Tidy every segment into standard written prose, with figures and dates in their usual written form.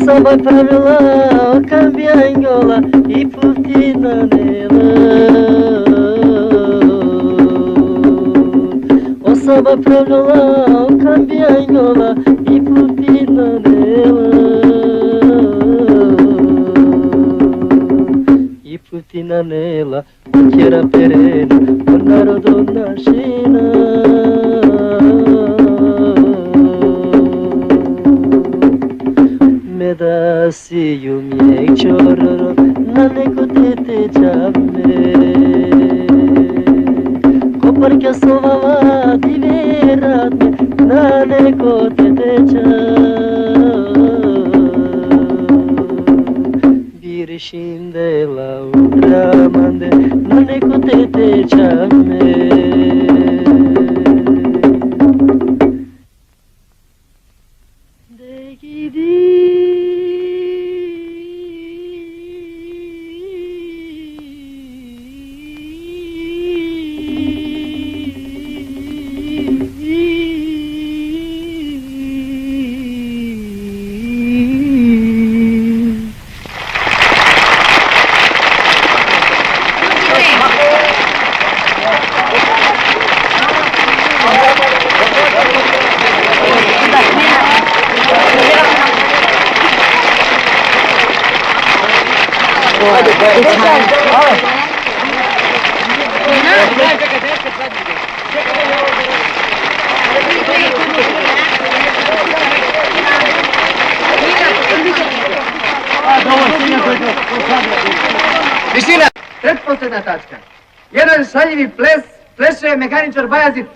Samba pra lá, cambia a Angola e Putina nela. O samba pra lá, cambia a Angola e Putina nela. E Putina nela, que era perena, o narodo na China. Medasiyu miek chororo nane ko tete jamme kopar kya sovava diverat nane ko tete bir shinde la udramande nane ko tete jamme Tišina, pretposledna tačka. Jedan šaljivi ples, plešuje mehaničar Bajazid.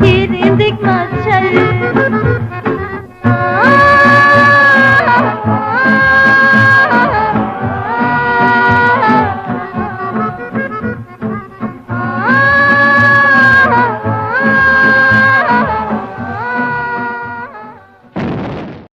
Kirindik maçayı